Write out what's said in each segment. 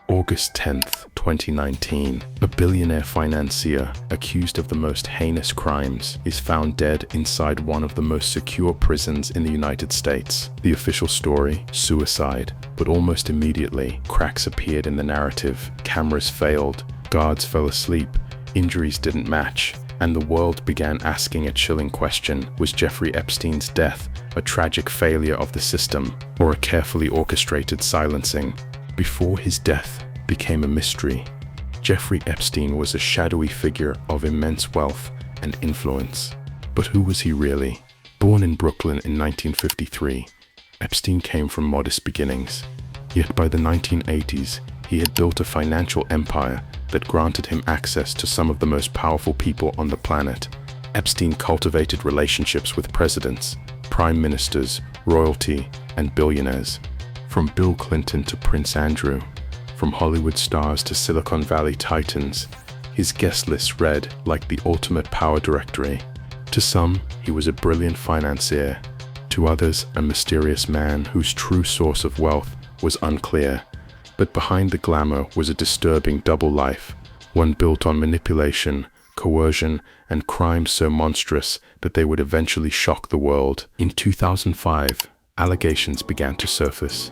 August 10th, 2019, a billionaire financier accused of the most heinous crimes is found dead inside one of the most secure prisons in the United States. The official story, suicide, but almost immediately, cracks appeared in the narrative. Cameras failed, guards fell asleep, injuries didn't match, and the world began asking a chilling question: was Jeffrey Epstein's death a tragic failure of the system, or a carefully orchestrated silencing? Before his death became a mystery, Jeffrey Epstein was a shadowy figure of immense wealth and influence. But who was he really? Born in Brooklyn in 1953, Epstein came from modest beginnings. Yet by the 1980s, he had built a financial empire that granted him access to some of the most powerful people on the planet. Epstein cultivated relationships with presidents, prime ministers, royalty, and billionaires. From Bill Clinton to Prince Andrew, from Hollywood stars to Silicon Valley titans, his guest list read like the ultimate power directory. To some, he was a brilliant financier. To others, a mysterious man whose true source of wealth was unclear. But behind the glamour was a disturbing double life, one built on manipulation, coercion, and crimes so monstrous that they would eventually shock the world. In 2005, allegations began to surface.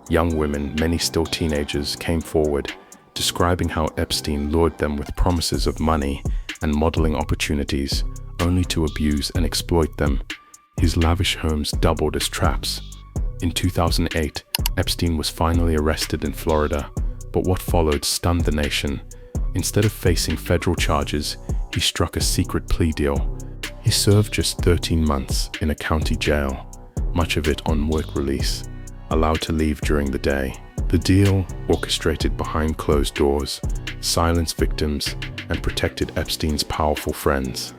Young women, many still teenagers, came forward, describing how Epstein lured them with promises of money and modeling opportunities, only to abuse and exploit them. His lavish homes doubled as traps. In 2008, Epstein was finally arrested in Florida, but what followed stunned the nation. Instead of facing federal charges, he struck a secret plea deal. He served just 13 months in a county jail, much of it on work release, allowed to leave during the day. The deal, orchestrated behind closed doors, silenced victims and protected Epstein's powerful friends.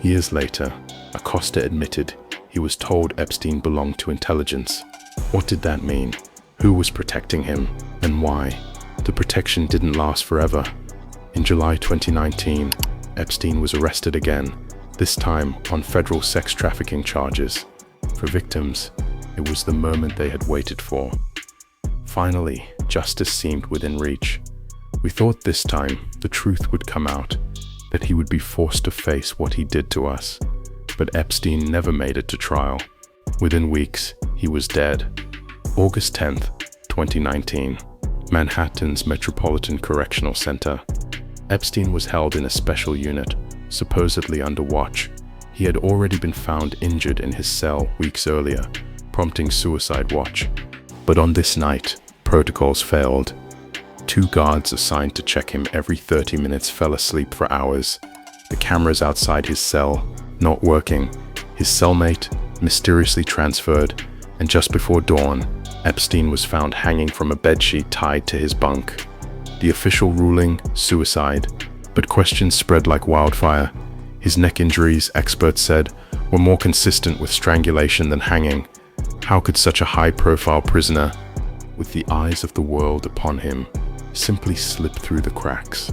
Years later, Acosta admitted he was told Epstein belonged to intelligence. What did that mean? Who was protecting him, and why? The protection didn't last forever. In July 2019, Epstein was arrested again, this time on federal sex trafficking charges. For victims, it was the moment they had waited for. Finally, justice seemed within reach. We thought this time the truth would come out, that he would be forced to face what he did to us. But Epstein never made it to trial. Within weeks, he was dead. August 10th, 2019, Manhattan's Metropolitan Correctional Center. Epstein was held in a special unit, supposedly under watch. He had already been found injured in his cell weeks earlier, prompting suicide watch. But on this night, protocols failed. 2 guards assigned to check him every 30 minutes fell asleep for hours. The cameras outside his cell not working, his cellmate mysteriously transferred, and just before dawn, Epstein was found hanging from a bedsheet tied to his bunk. The official ruling, suicide, but questions spread like wildfire. His neck injuries, experts said, were more consistent with strangulation than hanging. How could such a high-profile prisoner, with the eyes of the world upon him, simply slip through the cracks?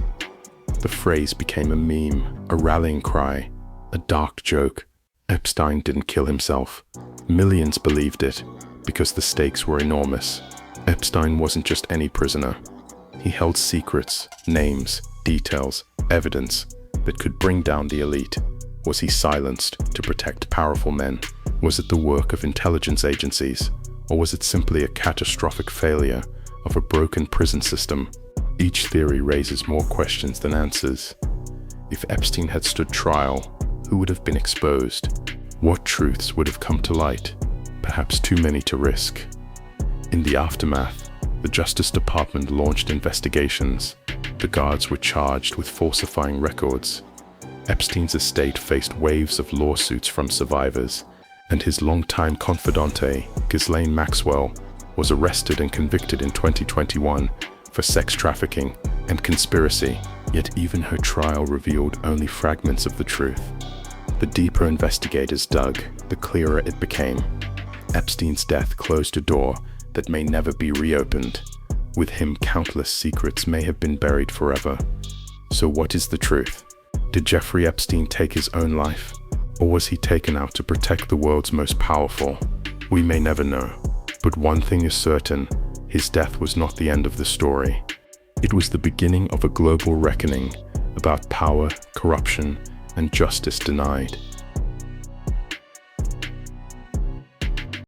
The phrase became a meme, a rallying cry, a dark joke. Epstein didn't kill himself. Millions believed it, because the stakes were enormous. Epstein wasn't just any prisoner. He held secrets, names, details, evidence that could bring down the elite. Was he silenced to protect powerful men? Was it the work of intelligence agencies? Or was it simply a catastrophic failure of a broken prison system? Each theory raises more questions than answers. If Epstein had stood trial, who would have been exposed? What truths would have come to light? Perhaps too many to risk. In the aftermath, the Justice Department launched investigations. The guards were charged with falsifying records. Epstein's estate faced waves of lawsuits from survivors, and his longtime confidante, Ghislaine Maxwell, was arrested and convicted in 2021 for sex trafficking and conspiracy. Yet even her trial revealed only fragments of the truth. The deeper investigators dug, the clearer it became. Epstein's death closed a door that may never be reopened. With him, countless secrets may have been buried forever. So what is the truth? Did Jeffrey Epstein take his own life? Or was he taken out to protect the world's most powerful? We may never know. But one thing is certain, his death was not the end of the story. It was the beginning of a global reckoning about power, corruption, and justice denied.